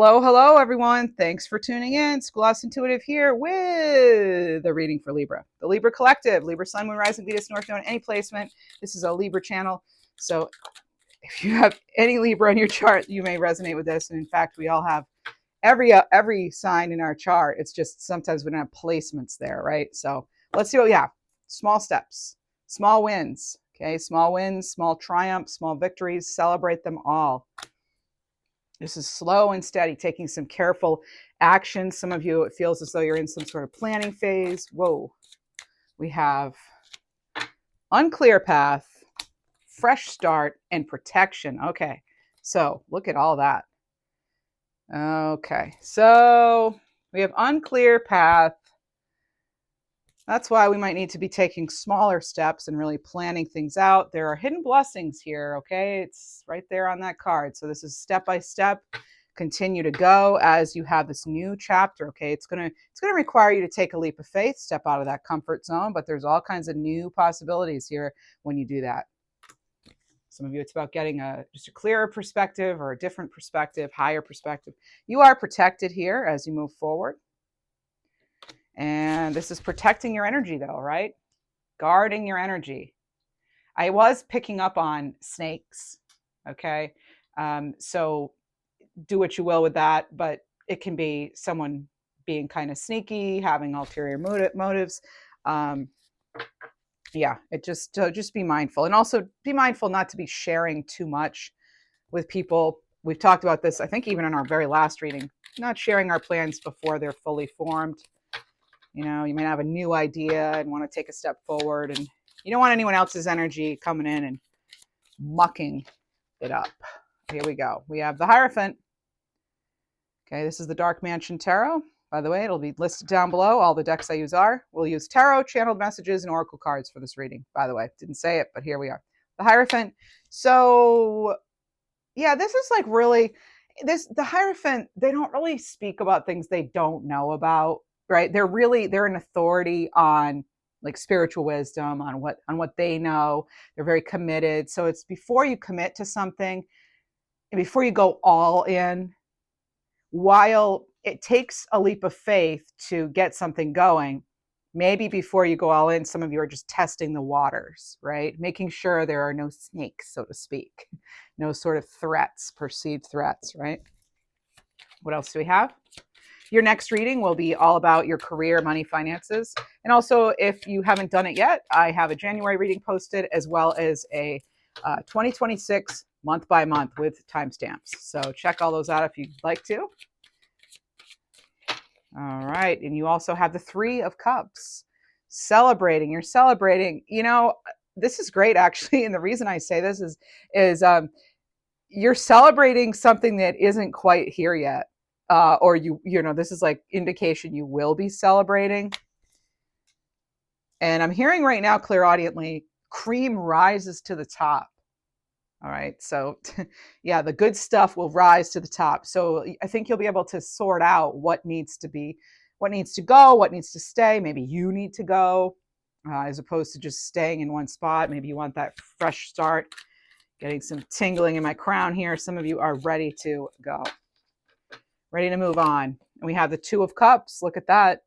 Hello, hello, everyone. Thanks for tuning in. Schoolhouse Intuitive here with the reading for Libra. The Libra Collective, Libra, Sun, Moon, Rising, Venus, North Node, any placement. This is a Libra channel. So if you have any Libra in your chart, you may resonate with this. And in fact, we all have every sign in our chart. It's just sometimes we don't have placements there, right? So let's do it. Yeah, small steps, small wins. Okay, small wins, small triumphs, small victories. Celebrate them all. This is slow and steady, taking some careful action. Some of you, it feels as though you're in some sort of planning phase. Whoa. We have unclear path, fresh start, and protection. Okay. So look at all that. Okay. So we have unclear path. That's why we might need to be taking smaller steps and really planning things out. There are hidden blessings here, okay? It's right there on that card. So this is step by step. Continue to go as you have this new chapter, okay? It's gonna require you to take a leap of faith, step out of that comfort zone, but there's all kinds of new possibilities here when you do that. Some of you, it's about getting just a clearer perspective or a different perspective, higher perspective. You are protected here as you move forward. And this is protecting your energy though, right? Guarding your energy. I was picking up on snakes, okay? So do what you will with that, but it can be someone being kind of sneaky, having ulterior motives. Yeah, it just be mindful. And also be mindful not to be sharing too much with people. We've talked about this, I think even in our very last reading, not sharing our plans before they're fully formed. You know, you might have a new idea and want to take a step forward, and you don't want anyone else's energy coming in and mucking it up. Here we go. We have the Hierophant. Okay, this is the Dark Mansion Tarot. By the way, it'll be listed down below. All the decks I use are. We'll use tarot, channeled messages, and oracle cards for this reading. By the way, didn't say it, but here we are. The Hierophant. So, yeah, this is like really, the Hierophant, they don't really speak about things they don't know about. Right, they're an authority on like spiritual wisdom, on what they know. They're very committed. So it's before you commit to something and before you go all in, while it takes a leap of faith to get something going, maybe before you go all in, some of you are just testing the waters, right? Making sure there are no snakes, so to speak, no sort of threats, perceived threats, right? What else do we have? Your next reading will be all about your career, money, finances. And also, if you haven't done it yet, I have a January reading posted as well as a 2026 month by month with timestamps. So check all those out if you'd like to. All right. And you also have the Three of Cups. Celebrating. You're celebrating. You know, this is great, actually. And the reason I say this is you're celebrating something that isn't quite here yet. Or you know, this is like indication you will be celebrating. And I'm hearing right now, clairaudiently, cream rises to the top. All right. So yeah, the good stuff will rise to the top. So I think you'll be able to sort out what needs to go, what needs to stay. Maybe you need to go as opposed to just staying in one spot. Maybe you want that fresh start. Getting some tingling in my crown here. Some of you are ready to go. Ready to move on. And we have the Two of Cups. Look at that.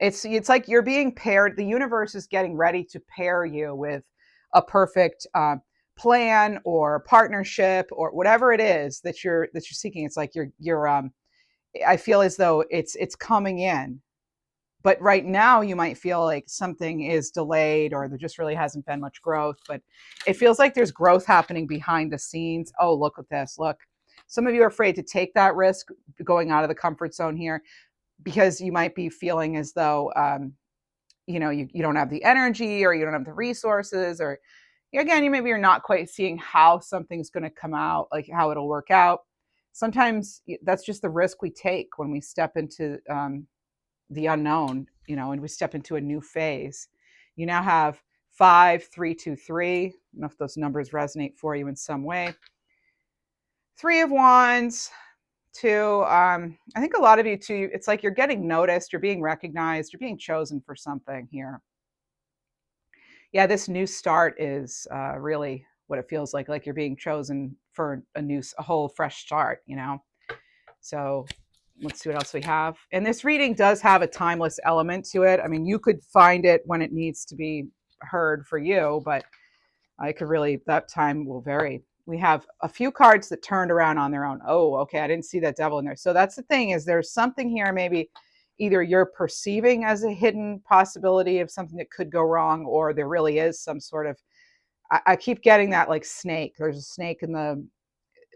It's like you're being paired. The universe is getting ready to pair you with a perfect plan or partnership or whatever it is that you're seeking. It's like I feel as though it's coming in. But right now you might feel like something is delayed or there just really hasn't been much growth. But it feels like there's growth happening behind the scenes. Oh, look at this. Look. Some of you are afraid to take that risk going out of the comfort zone here because you might be feeling as though, you know, you don't have the energy or you don't have the resources or again, you're not quite seeing how something's going to come out, like how it'll work out. Sometimes that's just the risk we take when we step into the unknown, you know, and we step into a new phase. You now have 5, 3, 2, 3. I don't know if those numbers resonate for you in some way. 3 of Wands, 2. I think a lot of you too, it's like you're getting noticed, you're being recognized, you're being chosen for something here. Yeah, this new start is really what it feels like you're being chosen for a whole fresh start, you know. So let's see what else we have. And this reading does have a timeless element to it. I mean, you could find it when it needs to be heard for you, but I could really, that time will vary. We have a few cards that turned around on their own. Oh, okay. I didn't see that devil in there. So that's the thing, is there's something here, maybe either you're perceiving as a hidden possibility of something that could go wrong, or there really is some sort of, I keep getting that like snake. There's a snake in the,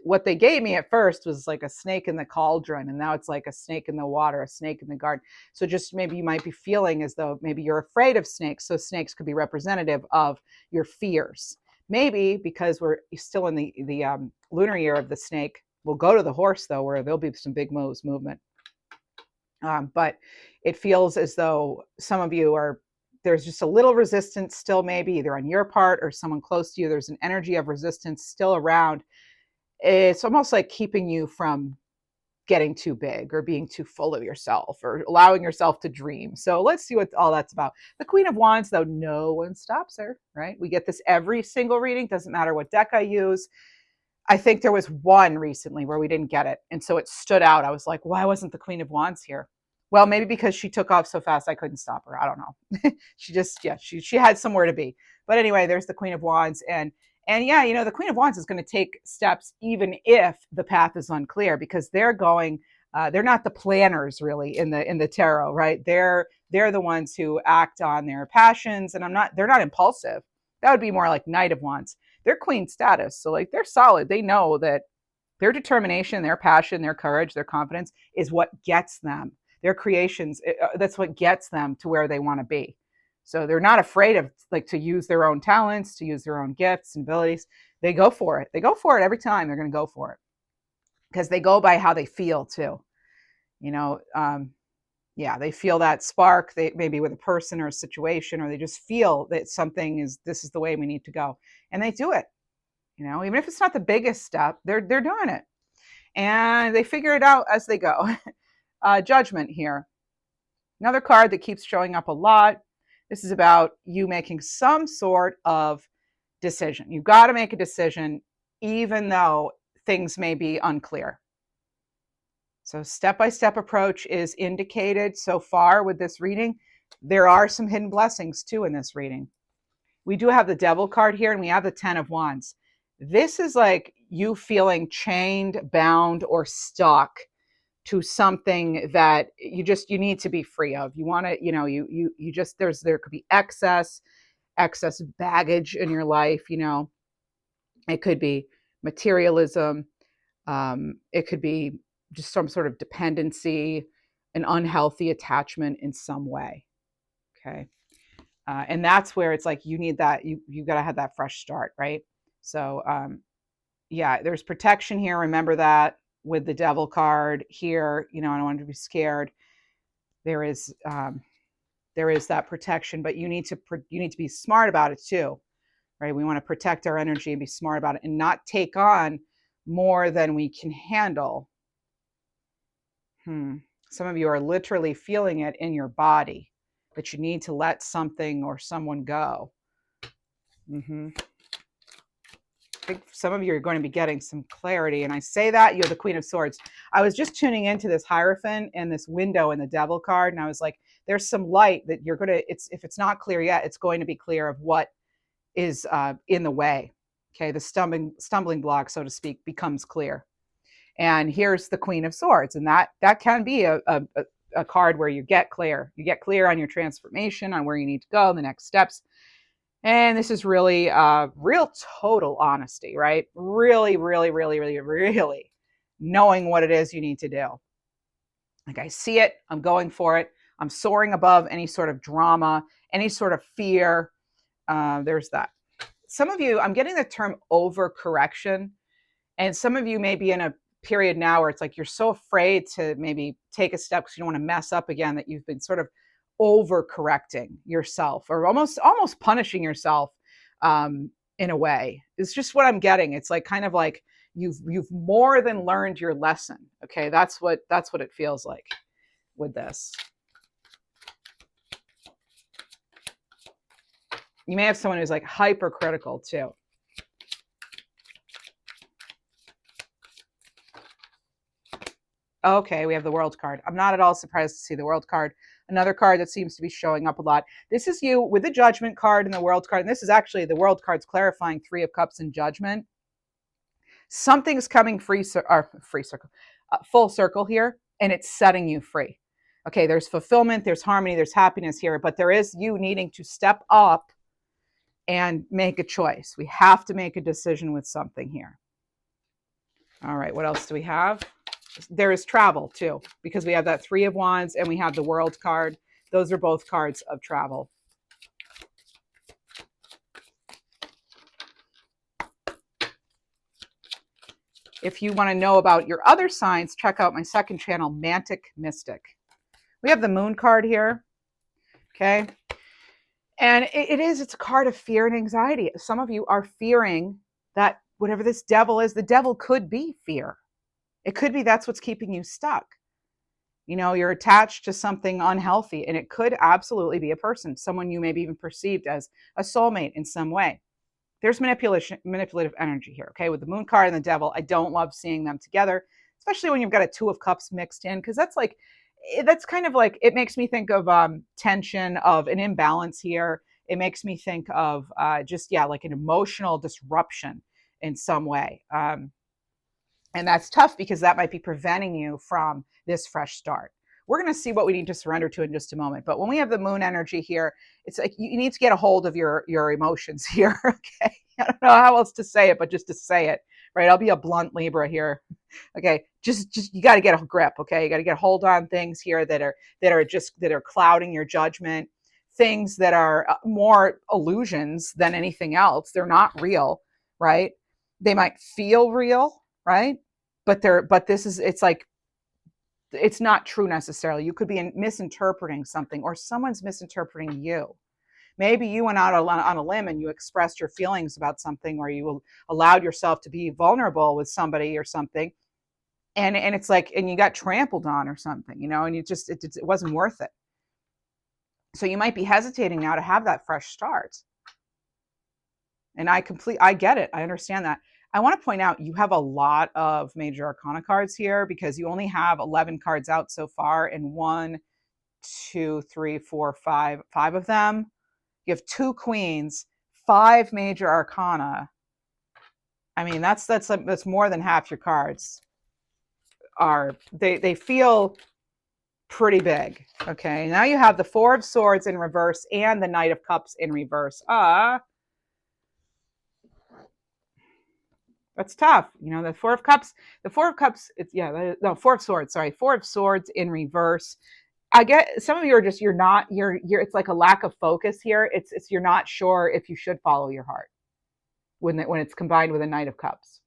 what they gave me at first was like a snake in the cauldron, and now it's like a snake in the water, a snake in the garden. So just maybe you might be feeling as though maybe you're afraid of snakes. So snakes could be representative of your fears. Maybe because we're still in the lunar year of the snake. We'll go to the horse though, where there'll be some big moves movement. But it feels as though some of you are, there's just a little resistance still, maybe either on your part or someone close to you. There's an energy of resistance still around. It's almost like keeping you from getting too big or being too full of yourself or allowing yourself to dream. So let's see what all that's about. The Queen of Wands, though, no one stops her, right? We get this every single reading. Doesn't matter what deck I use. I think there was one recently where we didn't get it. And so it stood out. I was like, why wasn't the Queen of Wands here? Well, maybe because she took off so fast I couldn't stop her. I don't know. She just, yeah, she had somewhere to be. But anyway, there's the Queen of Wands. And yeah, you know, the Queen of Wands is going to take steps even if the path is unclear, because they're going, they're not the planners really in the tarot, right? They're the ones who act on their passions, and they're not impulsive. That would be more like Knight of Wands. They're queen status. So like they're solid. They know that their determination, their passion, their courage, their confidence is what gets them. Their creations, that's what gets them to where they want to be. So they're not afraid of like to use their own talents, to use their own gifts and abilities. They go for it. They go for it every time. They're going to go for it because they go by how they feel too. You know, yeah, they feel that spark. They maybe with a person or a situation, or they just feel that this is the way we need to go, and they do it. You know, even if it's not the biggest step, they're doing it, and they figure it out as they go. Judgment here, another card that keeps showing up a lot. This is about you making some sort of decision. You've got to make a decision, even though things may be unclear. So step-by-step approach is indicated so far with this reading. There are some hidden blessings too in this reading. We do have the Devil card here, and we have the 10 of Wands. This is like you feeling chained, bound, or stuck to something that you need to be free of. You want to, you know, you just, there could be excess baggage in your life. You know, it could be materialism. It could be just some sort of dependency, an unhealthy attachment in some way. Okay. And that's where it's like, you need that, you got to have that fresh start. Right. So, yeah, there's protection here. Remember that with the Devil card here, you know, I don't want to be scared. There is that protection, but you need to be smart about it too, right? We want to protect our energy and be smart about it and not take on more than we can handle. Some of you are literally feeling it in your body, that you need to let something or someone go. I think some of you are going to be getting some clarity. And I say that, you have the Queen of Swords. I was just tuning into this Hierophant and this window in the Devil card. And I was like, there's some light that you're going to, if it's not clear yet, it's going to be clear of what is in the way. Okay. The stumbling block, so to speak, becomes clear. And here's the Queen of Swords. And that can be a card where you get clear. You get clear on your transformation, on where you need to go, the next steps. And this is really real total honesty, right? Really, really, really, really, really knowing what it is you need to do. Like, I see it, I'm going for it. I'm soaring above any sort of drama, any sort of fear. There's that. Some of you, I'm getting the term overcorrection. And some of you may be in a period now where it's like you're so afraid to maybe take a step because you don't want to mess up again, that you've been sort of overcorrecting yourself, or almost punishing yourself in a way. It's just what I'm getting. It's like kind of like you've more than learned your lesson. Okay, that's what it feels like with this. You may have someone who's like hypercritical too. Okay, we have the World card. I'm not at all surprised to see the World card. Another card that seems to be showing up a lot. This is you with the Judgment card and the World card. And this is actually the World card's clarifying Three of Cups and Judgment. Something's coming full circle here, and it's setting you free. Okay, there's fulfillment, there's harmony, there's happiness here, but there is you needing to step up and make a choice. We have to make a decision with something here. All right, what else do we have? There is travel too, because we have that Three of Wands and we have the World card. Those are both cards of travel. If you want to know about your other signs, check out my second channel, Mantic Mystic. We have the Moon card here. Okay. And it's a card of fear and anxiety. Some of you are fearing that whatever this devil is, the devil could be fear. It could be that's what's keeping you stuck. You know, you're attached to something unhealthy, and it could absolutely be a person, someone you maybe even perceived as a soulmate in some way. There's manipulative energy here, okay? With the Moon card and the devil, I don't love seeing them together, especially when you've got a Two of Cups mixed in, because that's kind of like, it makes me think of tension, of an imbalance here. It makes me think of like an emotional disruption in some way. And that's tough because that might be preventing you from this fresh start. We're going to see what we need to surrender to in just a moment. But when we have the Moon energy here, it's like you need to get a hold of your emotions here. Okay. I don't know how else to say it, but just to say it, right? I'll be a blunt Libra here. Okay. Just you got to get a grip. Okay. You got to get a hold on things here that are clouding your judgment, things that are more illusions than anything else. They're not real, right? They might feel real, right? But it's not true necessarily. You could be misinterpreting something, or someone's misinterpreting you. Maybe you went out on a limb and you expressed your feelings about something, or you allowed yourself to be vulnerable with somebody or something. And it's like, and you got trampled on or something, you know, and it wasn't worth it. So you might be hesitating now to have that fresh start. And I get it. I understand that. I want to point out you have a lot of major arcana cards here because you only have 11 cards out so far, and 1, 2, 3, 4, 5 of them. You have 2 queens, 5 major arcana. I mean, that's more than half your cards they feel pretty big. Okay, now you have the 4 of Swords in reverse and the Knight of Cups in reverse. That's tough. You know, the Four of Cups, Four of Swords, sorry. 4 of Swords in reverse. I get some of you are just, it's like a lack of focus here. It's you're not sure if you should follow your heart when it's combined with a Knight of Cups.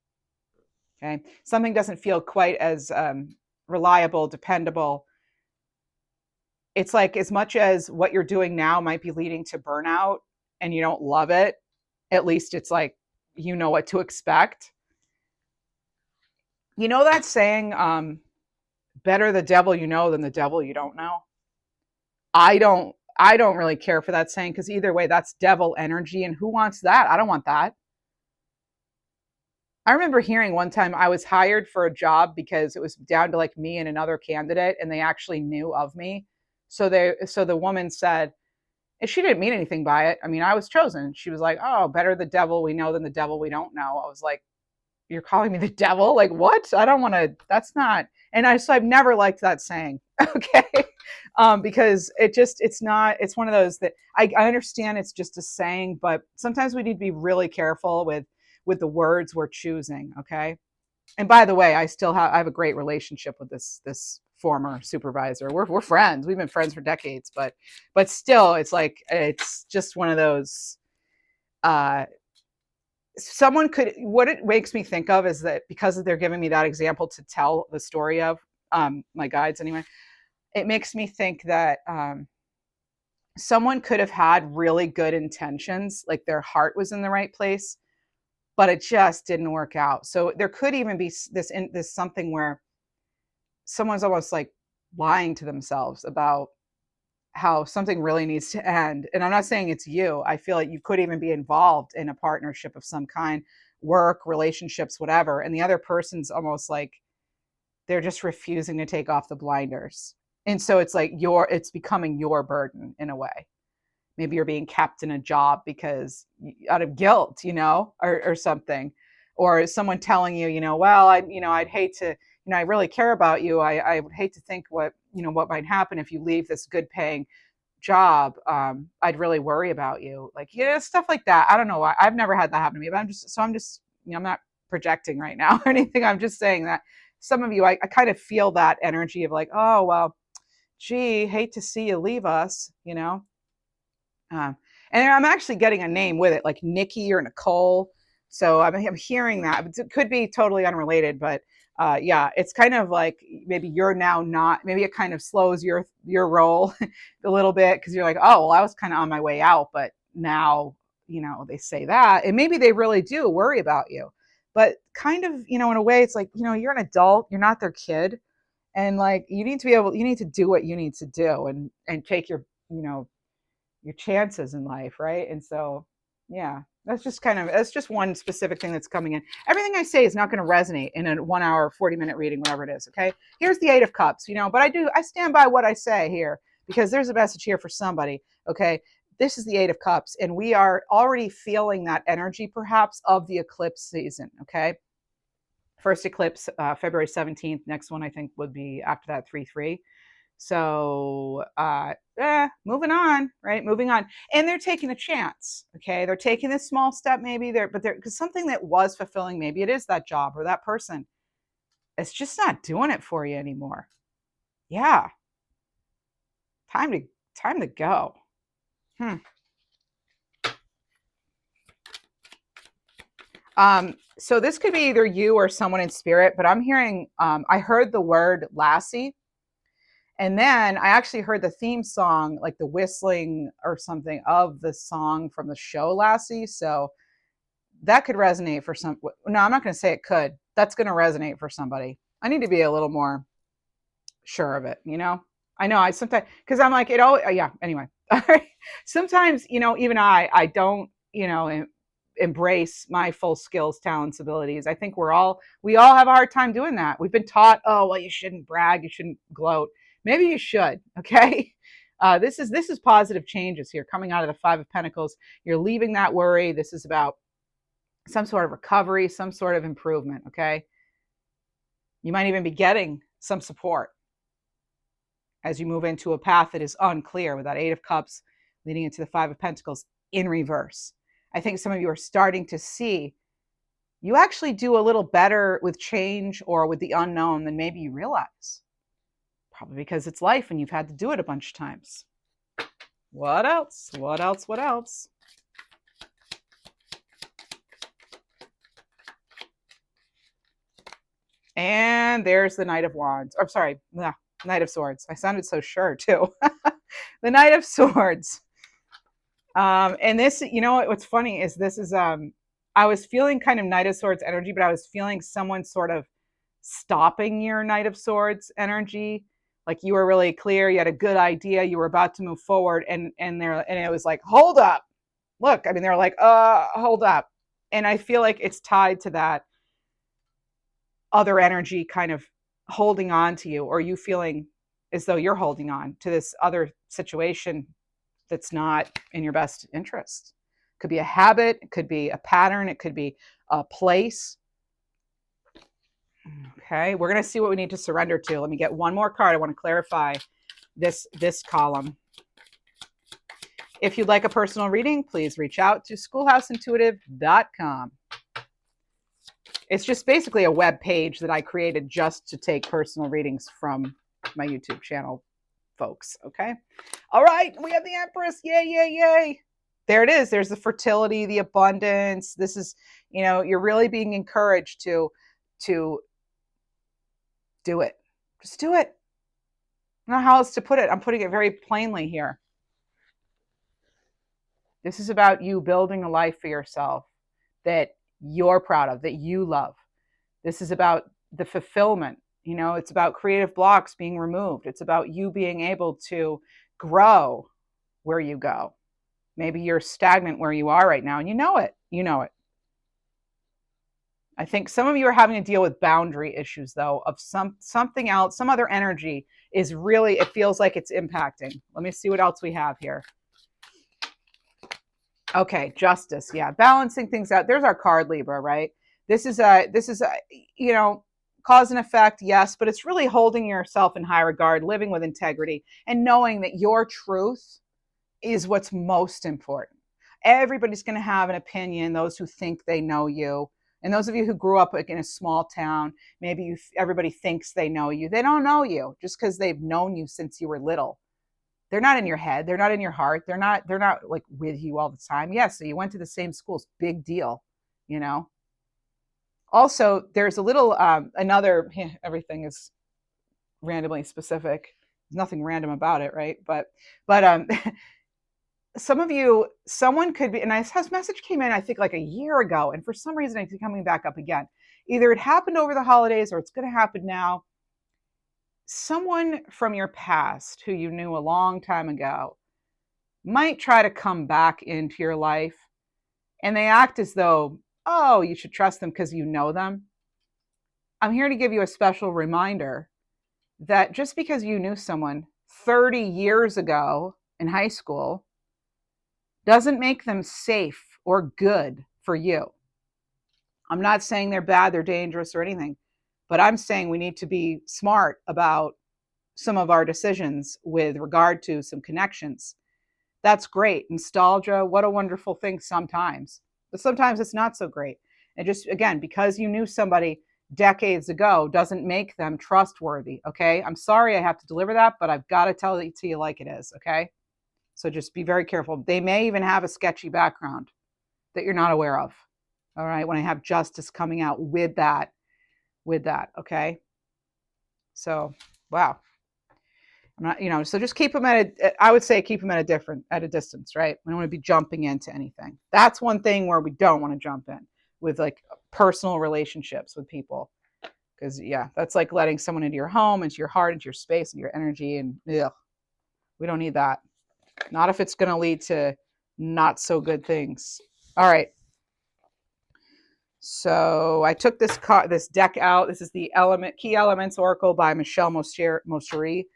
Okay. Something doesn't feel quite as reliable, dependable. It's like, as much as what you're doing now might be leading to burnout and you don't love it, at least it's like, you know what to expect. You know that saying, better the devil you know than the devil you don't know? I don't really care for that saying, because either way, that's devil energy, and who wants that? I don't want that. I remember hearing one time I was hired for a job because it was down to like me and another candidate, and they actually knew of me. So the woman said, and she didn't mean anything by it. I mean, I was chosen. She was like, "Oh, better the devil we know than the devil we don't know." I was like, "You're calling me the devil? Like, what? I don't want to, that's not." And I've never liked that saying. Okay. Because it's one of those that I understand it's just a saying, but sometimes we need to be really careful with the words we're choosing. Okay. And by the way, I have a great relationship with this former supervisor. We're friends. We've been friends for decades, but still, it's like, it's just one of those, what it makes me think of is that because they're giving me that example to tell the story of, my guides anyway, it makes me think that someone could have had really good intentions, like their heart was in the right place, but it just didn't work out. So there could even be this something where someone's almost like lying to themselves about how something really needs to end. And I'm not saying it's you. I feel like you could even be involved in a partnership of some kind, work, relationships, whatever. And the other person's almost like They're just refusing to take off the blinders. And so it's like it's becoming your burden in a way. Maybe you're being kept in a job because out of guilt, or something, or someone telling you, well, I'd hate to, I really care about you. I would hate to think what might happen if you leave this good paying job. I'd really worry about you. Like, stuff like that. I don't know why. I've never had that happen to me, but I'm just, I'm not projecting right now or anything. I'm just saying that some of you, I kind of feel that energy of like, oh, well, gee, hate to see you leave us, and I'm actually getting a name with it, like Nikki or Nicole. So I'm hearing that. It could be totally unrelated, but yeah, it's kind of like maybe you're now not. Maybe it kind of slows your role a little bit because you're like, oh, well, I was kind of on my way out, but now they say that, and maybe they really do worry about you, but kind of in a way, it's like you're an adult, you're not their kid, and like you need to do what you need to do and take your your chances in life, right? And so, yeah, that's just one specific thing that's coming in. Everything I say is not going to resonate in a 1 hour, 40-minute reading, whatever it is. Okay. Here's the 8 of Cups, but I stand by what I say here because there's a message here for somebody. Okay. This is the 8 of Cups, and we are already feeling that energy perhaps of the eclipse season. Okay. First eclipse, February 17th. Next one, I think, would be after that, 3/3. So moving on, right? Moving on. And they're taking a chance. Okay. They're taking this small step, maybe because something that was fulfilling, maybe it is that job or that person. It's just not doing it for you anymore. Yeah. Time to go. So this could be either you or someone in spirit, but I'm hearing, I heard the word lassie. And then I actually heard the theme song, like the whistling or something of the song from the show Lassie. So that could resonate for some. No, I'm not going to say it could. That's going to resonate for somebody. I need to be a little more sure of it. I know I sometimes, because I'm like, yeah. Anyway, all right. Sometimes, even I don't, embrace my full skills, talents, abilities. I think we all have a hard time doing that. We've been taught, oh, well, you shouldn't brag, you shouldn't gloat. Maybe you should. Okay. This is positive changes here coming out of the 5 of Pentacles. You're leaving that worry. This is about some sort of recovery, some sort of improvement. Okay. You might even be getting some support as you move into a path that is unclear with that 8 of Cups leading into the 5 of Pentacles in reverse. I think some of you are starting to see you actually do a little better with change or with the unknown than maybe you realize. Probably because it's life and you've had to do it a bunch of times. What else? What else? What else? And there's the Knight of Wands. I'm sorry, Knight of Swords. I sounded so sure too. The Knight of Swords. And this, what's funny is this is, I was feeling kind of Knight of Swords energy, but I was feeling someone sort of stopping your Knight of Swords energy. Like you were really clear, you had a good idea, you were about to move forward, and it was like, hold up. Look, I mean, they're like, hold up. And I feel like it's tied to that other energy kind of holding on to you, or you feeling as though you're holding on to this other situation that's not in your best interest. It could be a habit, it could be a pattern, it could be a place. Okay, we're going to see what we need to surrender to. Let me get one more card. I want to clarify this column. If you'd like a personal reading, please reach out to schoolhouseintuitive.com. It's just basically a web page that I created just to take personal readings from my YouTube channel, folks. Okay. All right. We have the Empress. Yay, yay, yay. There it is. There's the fertility, the abundance. This is, you're really being encouraged to do it. Just do it. I don't know how else to put it. I'm putting it very plainly here. This is about you building a life for yourself that you're proud of, that you love. This is about the fulfillment. It's about creative blocks being removed. It's about you being able to grow where you go. Maybe you're stagnant where you are right now and you know it. I think some of you are having to deal with boundary issues, though, of something else, some other energy is really, it feels like it's impacting. Let me see what else we have here. Okay, justice. Yeah, balancing things out. There's our card, Libra, right? This is you know, cause and effect, yes, but it's really holding yourself in high regard, living with integrity, and knowing that your truth is what's most important. Everybody's going to have an opinion, those who think they know you. And those of you who grew up like in a small town, maybe everybody thinks they know you. They don't know you just because they've known you since you were little. They're not in your head. They're not in your heart. They're not like with you all the time. Yes, so you went to the same schools. Big deal, you know. Also, there's a little another. Everything is randomly specific. There's nothing random about it, right? But some of you, someone could be, and this message came in, I think, like a year ago, and for some reason it's coming back up again. Either it happened over the holidays or it's going to happen now. Someone from your past who you knew a long time ago might try to come back into your life, and they act as though, oh, you should trust them because you know them. I'm here to give you a special reminder that just because you knew someone 30 years ago in high school doesn't make them safe or good for you. I'm not saying they're bad, they're dangerous or anything, but I'm saying we need to be smart about some of our decisions with regard to some connections. That's great. Nostalgia, what a wonderful thing sometimes, but sometimes it's not so great. And just, again, because you knew somebody decades ago doesn't make them trustworthy, okay? I'm sorry I have to deliver that, but I've got to tell it to you like it is, okay? So just be very careful. They may even have a sketchy background that you're not aware of. All right. When I have justice coming out with that, okay? So, wow. I'm not, you know, so just keep them I would say keep them at a distance, right? We don't want to be jumping into anything. That's one thing where we don't want to jump in with like personal relationships with people. Because yeah, that's like letting someone into your home, into your heart, into your space, into your energy. And ugh, we don't need that. Not if it's going to lead to not so good things. All right. So I took this deck out. This is the Key Elements Oracle by Michelle Moschery.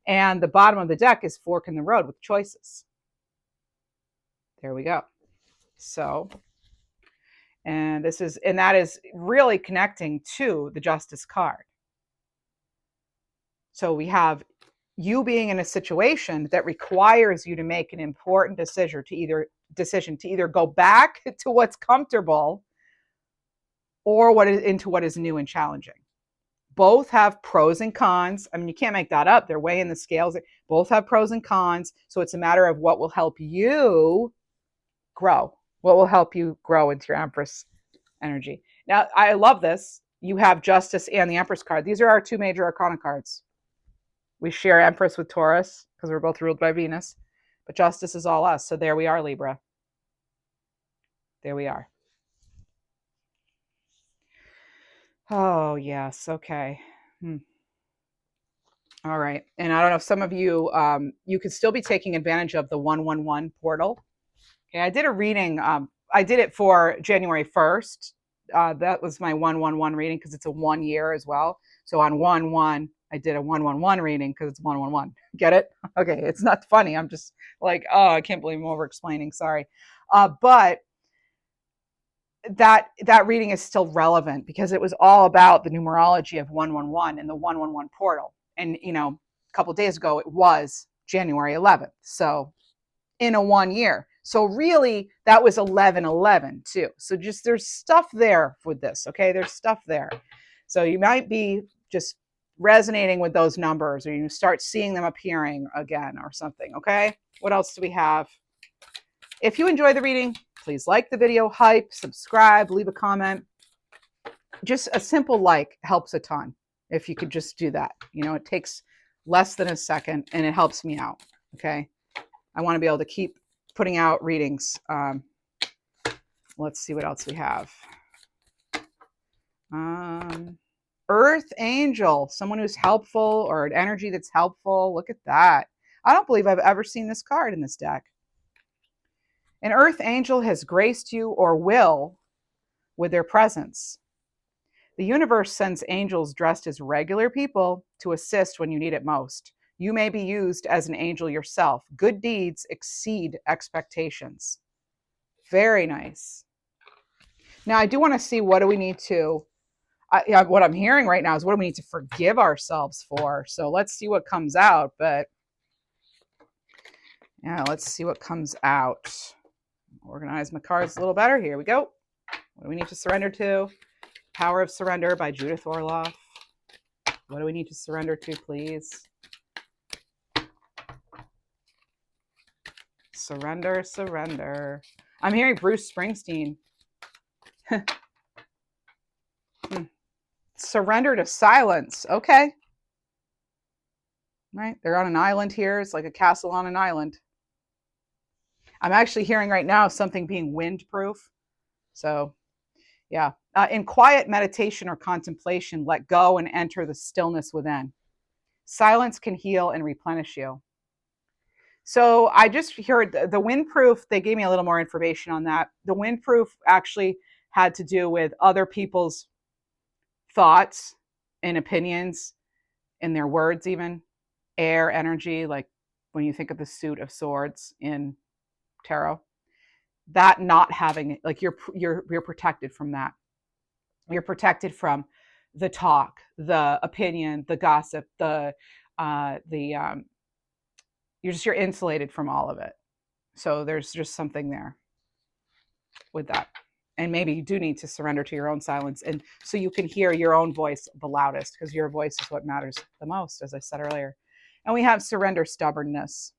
And the bottom of the deck is Fork in the Road with choices. There we go. So, and that is really connecting to the Justice card. So we have you being in a situation that requires you to make an important decision to either go back to what's comfortable or into what is new and challenging. Both have pros and cons. I mean, you can't make that up. They're weighing the scales. Both have pros and cons. So it's a matter of what will help you grow. What will help you grow into your Empress energy. Now, I love this. You have Justice and the Empress card. These are our two major Arcana cards. We share Empress with Taurus because we're both ruled by Venus, but Justice is all us. So there we are, Libra. There we are. Oh, yes. Okay. All right. And I don't know if some of you, you could still be taking advantage of the 111 portal. Okay. I did a reading. I did it for January 1st. That was my 111 reading because it's a 1 year as well. So on 1/1, I did a 111 reading because it's 111. Get it? Okay. It's not funny. I'm just like, oh, I can't believe I'm over explaining. Sorry. But that reading is still relevant because it was all about the numerology of 111 and the 111 portal. And, you know, a couple of days ago, it was January 11th. So in a 1 year. So really that was 11/11 too. So just there's stuff there with this. Okay. There's stuff there. So you might be just resonating with those numbers or you start seeing them appearing again or something. Okay. What else do we have? If you enjoy the reading, please like the video, hype, subscribe, leave a comment. Just a simple like helps a ton. If you could just do that, you know, it takes less than a second and it helps me out. Okay. I want to be able to keep putting out readings. Let's see what else we have. Earth Angel, someone who's helpful or an energy that's helpful. Look at that. I don't believe I've ever seen this card in this deck. An Earth Angel has graced you or will with their presence. The universe sends angels dressed as regular people to assist when you need it most. You may be used as an angel yourself. Good deeds exceed expectations. Very nice. Now, I do want to see what do we need to, what I'm hearing right now is what do we need to forgive ourselves for? So let's see what comes out. But yeah, let's see what comes out. Organize my cards a little better. Here we go. What do we need to surrender to? Power of Surrender by Judith Orloff. What do we need to surrender to, please? Surrender, surrender. I'm hearing Bruce Springsteen. Surrender to silence. Okay. Right. They're on an island here. It's like a castle on an island. I'm actually hearing right now something being windproof. So, yeah. In quiet meditation or contemplation, let go and enter the stillness within. Silence can heal and replenish you. So I just heard the windproof. They gave me a little more information on that. The windproof actually had to do with other people's thoughts and opinions and their words, even air energy, like when you think of the suit of swords in tarot, that not having, like, you're protected from that. You're protected from the talk, the opinion, the gossip, you're insulated from all of it. So there's just something there with that. And maybe you do need to surrender to your own silence, and so you can hear your own voice the loudest, because your voice is what matters the most, as I said earlier. And we have surrender stubbornness.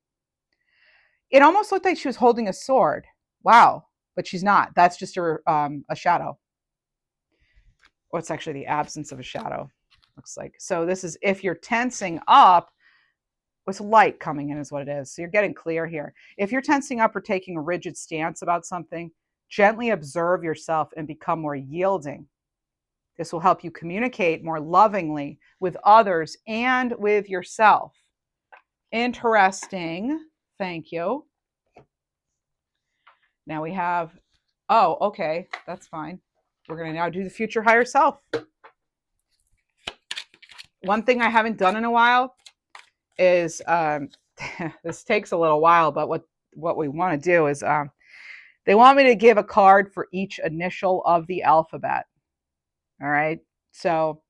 It almost looked like she was holding a sword. Wow. But she's not. That's just a shadow. Or it's actually the absence of a shadow, looks like. So this is if you're tensing up, with light coming in is what it is. So you're getting clear here. If you're tensing up or taking a rigid stance about something, gently observe yourself and become more yielding. This will help you communicate more lovingly with others and with yourself. Interesting. Thank you. Now we have, oh, okay, that's fine. We're going to now do the future higher self. One thing I haven't done in a while is, this takes a little while, but what we want to do is, they want me to give a card for each initial of the alphabet. All right. So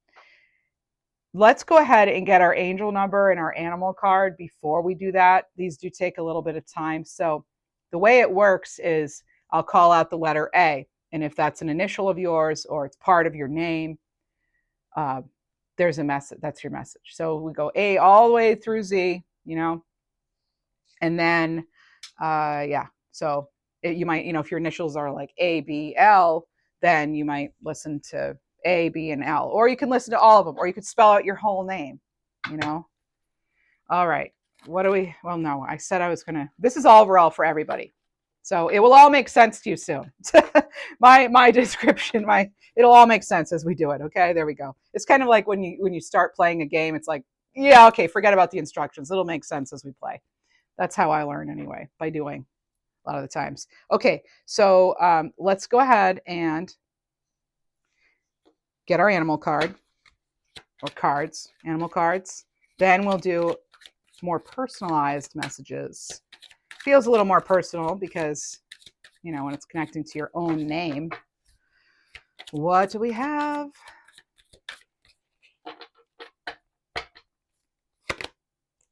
let's go ahead and get our angel number and our animal card before we do that. These do take a little bit of time. So the way it works is I'll call out the letter A. And if that's an initial of yours or it's part of your name, there's a message. That's your message. So we go A all the way through Z, and then, yeah. So you might, if your initials are like A, B, L, then you might listen to A, B, and L, or you can listen to all of them, or you could spell out your whole name, All right. What do we, well, no, I said I was going to, this is overall for everybody. So it will all make sense to you soon. my description, it'll all make sense as we do it. Okay, there we go. It's kind of like when you start playing a game, it's like, yeah, okay, forget about the instructions. It'll make sense as we play. That's how I learn anyway, by doing a lot of the times. Okay, so let's go ahead and get our animal card, or cards, animal cards. Then we'll do more personalized messages. Feels a little more personal because, when it's connecting to your own name. What do we have?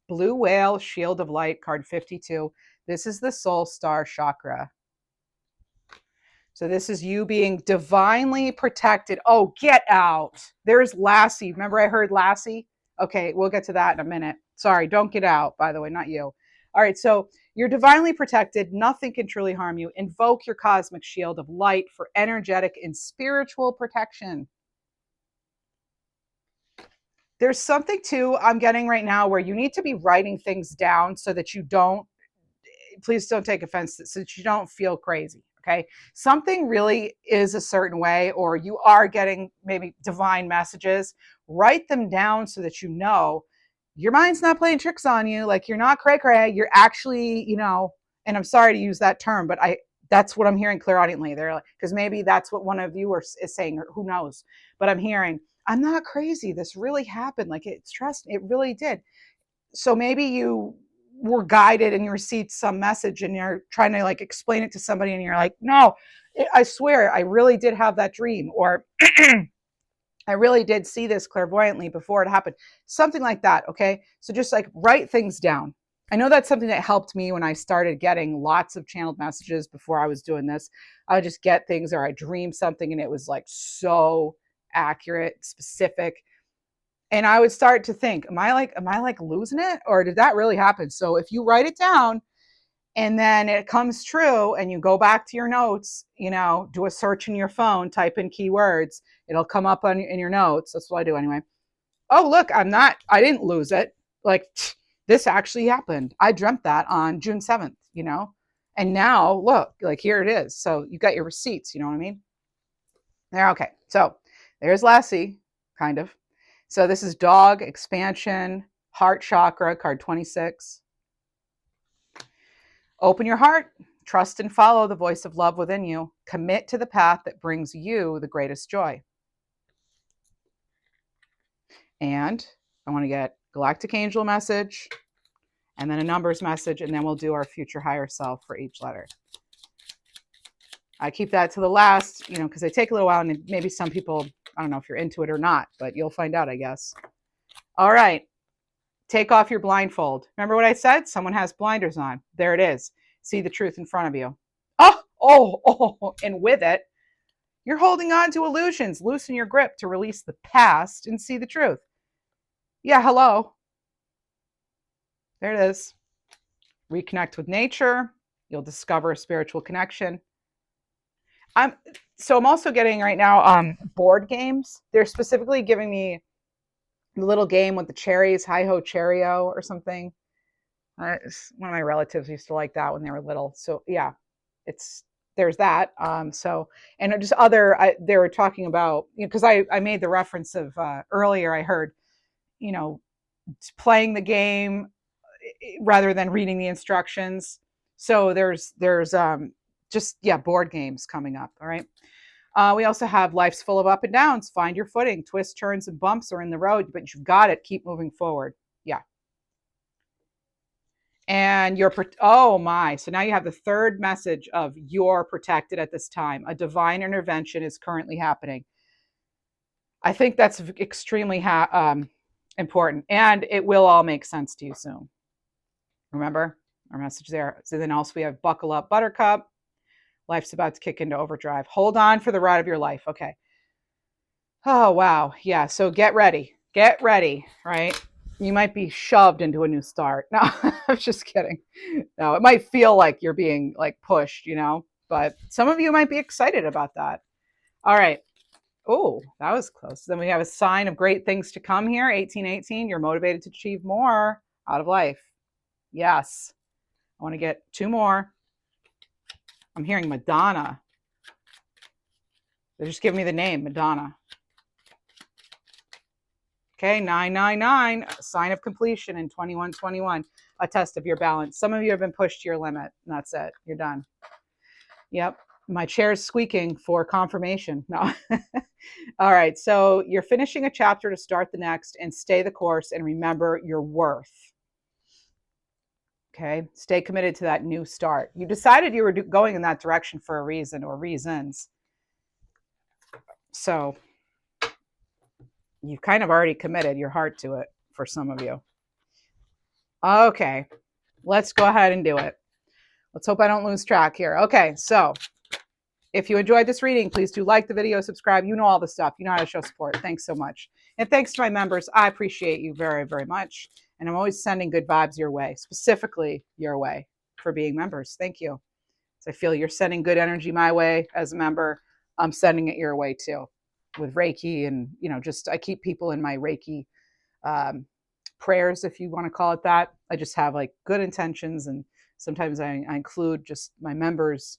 Blue Whale, Shield of Light, card 52. This is the Soul Star Chakra. So this is you being divinely protected. Oh, get out. There's Lassie. Remember I heard Lassie? Okay, we'll get to that in a minute. Sorry, don't get out, by the way, not you. All right, so you're divinely protected. Nothing can truly harm you. Invoke your cosmic shield of light for energetic and spiritual protection. There's something too I'm getting right now where you need to be writing things down so that you don't, please don't take offense, so that you don't feel crazy, okay? Something really is a certain way, or you are getting maybe divine messages. Write them down so that your mind's not playing tricks on you. Like, you're not cray-cray. You're actually, and I'm sorry to use that term, but That's what I'm hearing clairaudiently. They're like, because maybe that's what one of you is saying, or who knows. But I'm hearing, I'm not crazy. This really happened. Like, it's trust, it really did. So maybe you were guided and you received some message and you're trying to like explain it to somebody and you're like, no, I swear I really did have that dream, or I really did see this clairvoyantly before it happened. Something like that. Okay. So just like write things down. I know that's something that helped me when I started getting lots of channeled messages before I was doing this. I would just get things, or I dreamed something and it was like so accurate, specific. And I would start to think, am I like losing it, or did that really happen? So if you write it down and then it comes true and you go back to your notes, do a search in your phone, type in keywords, it'll come up in your notes. That's what I do anyway. Oh, look, I didn't lose it. Like, this actually happened. I dreamt that on June 7th, and now look, like, here it is. So you got your receipts, you know what I mean? There. Okay. So there's Lassie, kind of. So this is dog, expansion, heart chakra, card 26. Open your heart, trust and follow the voice of love within you. Commit to the path that brings you the greatest joy. And I want to get galactic angel message and then a numbers message, and then we'll do our future higher self for each letter. I keep that to the last, because they take a little while, and maybe some people, I don't know if you're into it or not, but you'll find out, I guess. All right. Take off your blindfold. Remember what I said? Someone has blinders on. There it is. See the truth in front of you. Oh, and with it, you're holding on to illusions. Loosen your grip to release the past and see the truth. Yeah, hello. There it is. Reconnect with nature. You'll discover a spiritual connection. I'm also getting right now board games. They're specifically giving me the little game with the cherries, hi-ho cherry-o or something. One of my relatives used to like that when they were little. So yeah, there's that. And just they were talking about, because I made the reference of earlier, I heard, playing the game rather than reading the instructions. So there's board games coming up. All right. We also have life's full of up and downs. Find your footing. Twists, turns, and bumps are in the road, but you've got it. Keep moving forward. Yeah. And oh my. So now you have the third message of you're protected at this time. A divine intervention is currently happening. I think that's extremely important, and it will all make sense to you soon. Remember our message there. So then also we have buckle up, buttercup. Life's about to kick into overdrive. Hold on for the ride of your life. Okay. Oh, wow. Yeah. So get ready. Get ready, right? You might be shoved into a new start. No, I'm just kidding. No, it might feel like you're being like pushed, but some of you might be excited about that. All right. Oh, that was close. Then we have a sign of great things to come here. 1818. You're motivated to achieve more out of life. Yes. I want to get two more. I'm hearing Madonna. They just give me the name, Madonna. Okay, 999, sign of completion in 2121, a test of your balance. Some of you have been pushed to your limit, and that's it. You're done. Yep, my chair's squeaking for confirmation. No. All right, so you're finishing a chapter to start the next, and stay the course, and remember your worth. Okay, stay committed to that new start. You decided you were going in that direction for a reason or reasons. So you've kind of already committed your heart to it for some of you. Okay, let's go ahead and do it. Let's hope I don't lose track here. Okay, so if you enjoyed this reading, please do like the video, subscribe. You know all the stuff. You know how to show support. Thanks so much. And thanks to my members. I appreciate you very, very much. And I'm always sending good vibes your way, specifically your way, for being members. Thank you. So I feel you're sending good energy my way as a member. I'm sending it your way too, with Reiki, and I keep people in my Reiki prayers, if you want to call it that. I just have like good intentions, and sometimes I include just my members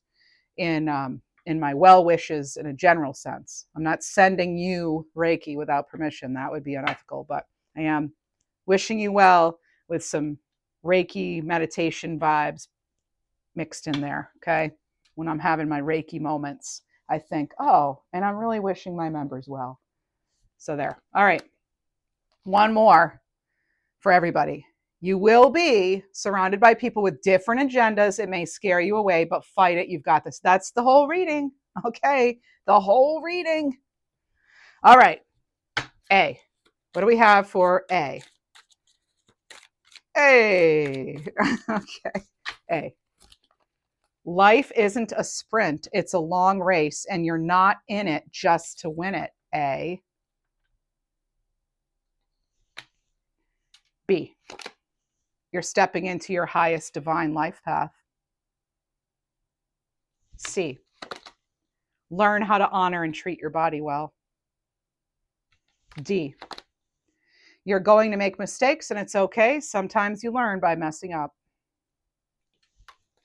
in my well wishes in a general sense. I'm not sending you Reiki without permission. That would be unethical, but I am wishing you well with some Reiki meditation vibes mixed in there. Okay. when I'm having my Reiki moments. I think, oh, and I'm really wishing my members well. So there. All right. One more for everybody. You will be surrounded by people with different agendas. It may scare you away, but fight it. You've got this. That's the whole reading. Okay. The whole reading. All right. A. What do we have for A? A. Okay. A. Life isn't a sprint. It's a long race, and you're not in it just to win it. A. B. You're stepping into your highest divine life path. C. Learn how to honor and treat your body well. D. You're going to make mistakes and it's okay. Sometimes you learn by messing up.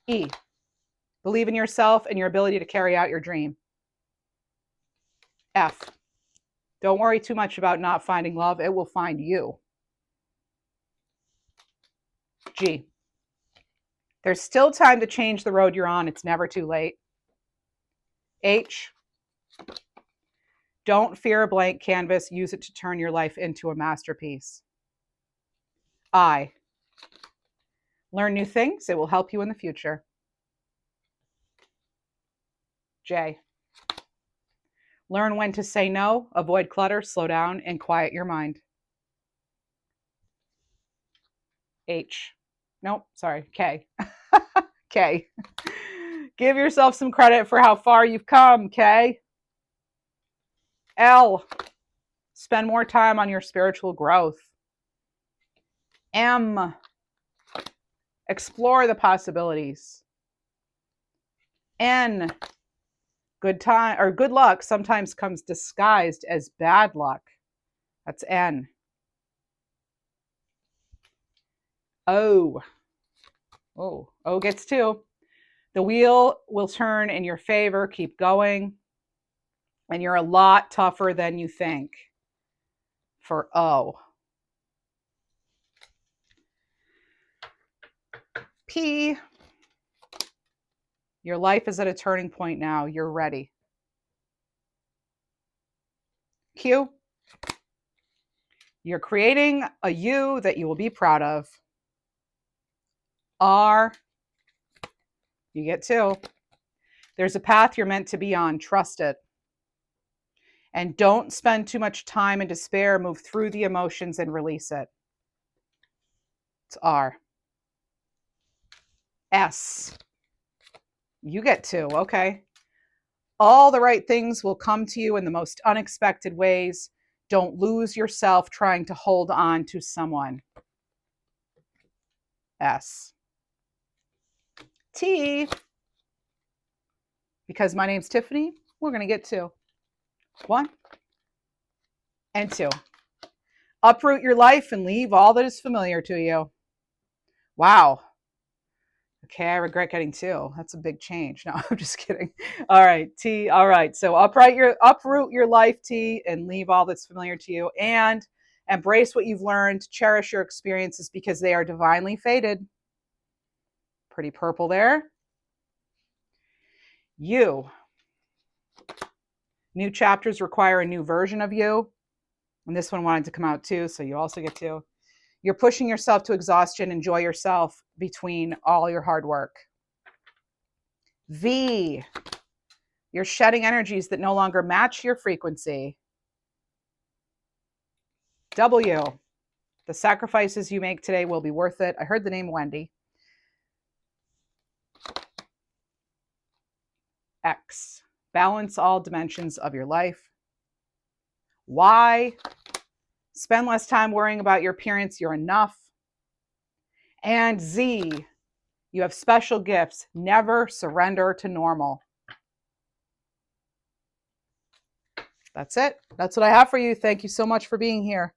E. Believe in yourself and your ability to carry out your dream. F. Don't worry too much about not finding love. It will find you. G. There's still time to change the road you're on. It's never too late. H. Don't fear a blank canvas. Use it to turn your life into a masterpiece. I. Learn new things. It will help you in the future. J. Learn when to say no, avoid clutter, slow down, and quiet your mind. H. Nope, sorry, K. K. Give yourself some credit for how far you've come, K. L. Spend more time on your spiritual growth. M. Explore the possibilities. N. Good luck sometimes comes disguised as bad luck. That's N. O. O gets 2. The wheel will turn in your favor. Keep going. And you're a lot tougher than you think. For O. P. Your life is at a turning point now. You're ready. Q. You're creating a you that you will be proud of. R. You get 2. There's a path you're meant to be on. Trust it. And don't spend too much time in despair. Move through the emotions and release it. It's R. S. You get 2. Okay. All the right things will come to you in the most unexpected ways. Don't lose yourself trying to hold on to someone. S. T. Because my name's Tiffany, we're going to get 2. 1 and 2. Uproot your life and leave all that is familiar to you. Wow. Okay, I regret getting 2. That's a big change. No, I'm just kidding. All right, T. All right, so uproot your life, T, and leave all that's familiar to you. And embrace what you've learned. Cherish your experiences because they are divinely fated. Pretty purple there. You. New chapters require a new version of you. And this one wanted to come out too, so you also get 2. You're pushing yourself to exhaustion. Enjoy yourself between all your hard work. V. You're shedding energies that no longer match your frequency. W. The sacrifices you make today will be worth it. I heard the name Wendy. X. Balance all dimensions of your life. Y. Spend less time worrying about your appearance. You're enough. And Z. You have special gifts. Never surrender to normal. That's it. That's what I have for you. Thank you so much for being here.